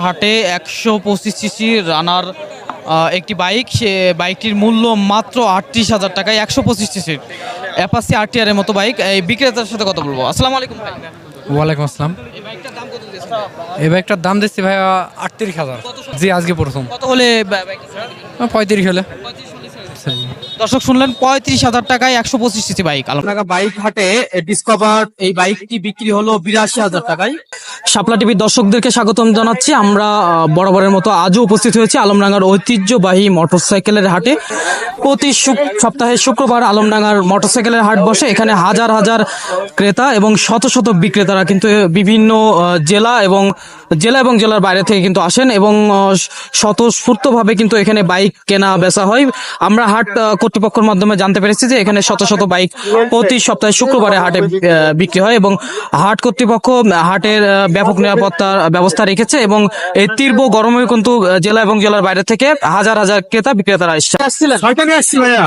হাটে 125 সিসি রানার একটি বাইক, সে বাইকটির মূল্য মাত্র 38,000 টাকায়। 125 সিসির অ্যাপাচি আরটিআর এর মতো বাইক। এই বিক্রেতার সাথে কথা বলবো। আসসালামু আলাইকুম ভাই। ওয়ালাইকুম আসসালাম। এই বাইকটার দাম কত দিয়েছেন? এই বাইকটার দাম দিচ্ছি ভাইয়া 38,000। জি, আজকে প্রথম। কত হলে বাইকটা ছেড়ে দিবেন? 35 হলে। দর্শক শুনলেন 35,000 টাকায় 125 সিসি বাইক। আপনার বাইক হাটে ডিসকভার এই বাইকটি বিক্রি হলো 82,000 টাকায়। শাপলা টিভির দর্শকদেরকে স্বাগতম জানাচ্ছি। আমরা বরাবরের মতো আজও উপস্থিত হয়েছি আলমডাঙ্গার ঐতিহ্যবাহী মোটরসাইকেলের হাটে। প্রতি সপ্তাহে শুক্রবার আলমডাঙ্গার মোটরসাইকেলের হাট বসে। এখানে হাজার হাজার ক্রেতা এবং শত শত বিক্রেতারা কিন্তু বিভিন্ন জেলা এবং জেলার বাইরে থেকে কিন্তু আসেন এবং স্বতঃস্ফূর্তভাবে কিন্তু এখানে বাইক কেনা বেচা হয়। আমরা হাট কর্তৃপক্ষের মাধ্যমে জানতে পেরেছি যে এখানে শত শত বাইক প্রতি সপ্তাহে শুক্রবারে হাটে বিক্রি হয় এবং হাট কর্তৃপক্ষ হাটের ব্যাপক নিরাপত্তার ব্যবস্থা রেখেছে এবং এই তীব্র গরমে কিন্তু জেলা এবং জেলার বাইরে থেকে হাজার হাজার ক্রেতা বিক্রেতারা আসছিলেন। ছয়টা নিয়ে আসছি ভাইয়া।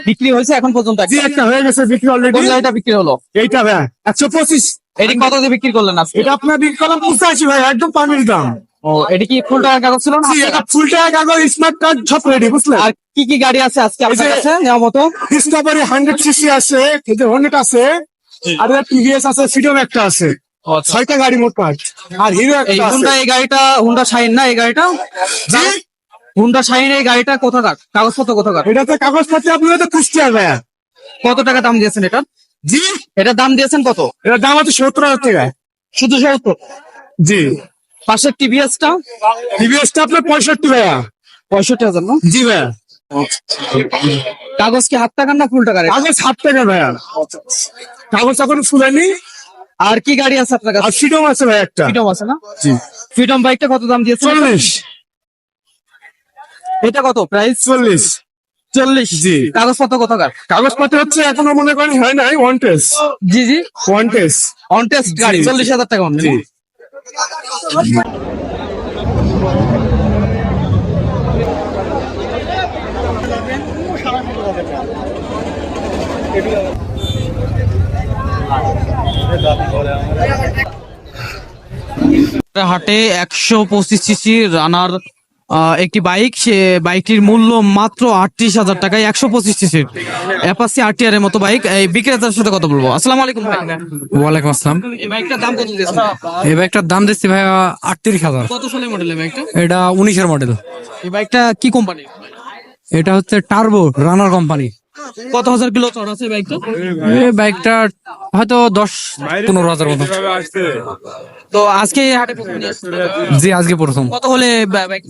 বিক্রি হয়েছে এখন পর্যন্ত? জি, একটা হয়ে গেছে বিক্রি অলরেডি। এটা বিক্রি হলো? এইটা ভাইয়া 125। এটি কত দিয়ে বিক্রি করলেন আজকে? এটা আপনার বিক্রি করলাম 85 ভাই, একদম পানির দাম। ও, এটি কি ফুল টাকার কাগজ ছিল না? জি, এটা ফুল টাকা কাগজ, স্মার্ট কার্ড সব রেডি, বুঝলেন? আর কি কি গাড়ি আছে আজকে আপনার কাছে নেওয়ার মতো? ডিসকভারি 100 সিসি আছে, এই যে হর্নেট আছে, আর টিভিএস আছে, ফ্রিডম একটা আছে। 6টা গাড়ি মোট পাঁচ। আর হিরো এই একটা হুন্ডা, আছে। এই গাড়িটা হুন্ডা শাইন না? এই গাড়িটা জি, হুন্ডা শাইন। এই গাড়িটা কোথাকার? কাগজপত্র কোথাকার? এটাতে কাগজপত্র আপনার তো কুষ্টিয়ার ভাইয়া। কত টাকা দাম দিয়েছেন এটা? জি, এটার দাম দিয়েছেন কত? এটার দাম আছে 70,000 টাকা। শুধু 70? জি, পাশের টিভিএসটা? টিভিএসটা আপনার 65 ভাইয়া। 65,000 না? জি ভাইয়া। কাগজ কি হাত টাকার না ফুল টাকার? কাগজ 7 টাকা ভাইয়া, কাগজ এখন ফুলেনি। আর কি গাড়ি আছে আপনার আর কাছে? ফ্রিডম আছে ভাই একটা। ফ্রিডম আছে না? জি, ফ্রিডম বাইকটা কত দাম দিয়েছেন? 40। এটা কত প্রাইস? 40। 40? জি। কাগজপত্র কোথাকার? কাগজপত্র হচ্ছে এখনো মনে করেন হয় নাই, one test. G G, one test. On test গাড়ি। জি, জি। 40,000 টাকা অনলি। জি। হাটে 125 সিসি রানার একটি বাইক, সে বাইকটির মূল্য মাত্র 38,000 টাকায়। 125 সিসির অ্যাপাচি আরটিআর এর মতো বাইক। এই বিক্রেতার সাথে কথা বলবো। আসসালামু আলাইকুম ভাই। ওয়ালাইকুম আসসালাম। এই বাইকটার দাম কত দিয়েছেন? এই বাইকটার দাম দিচ্ছি ভাইয়া 38,000। কত সালের মডেলের বাইকটা? এটা 19-এর মডেল। এই বাইকটা কি কোম্পানি? এটা হচ্ছে টার্বো রানার কোম্পানি। কত হাজার কিলো চড় আছে বাইকটা? এই বাইকটা হয়তো 10-15 হাজার মতো। তো আজকে এই হাটে প্রথম নিয়ে আসছেন? জি, আজকে প্রথম। কত হলে বাইক?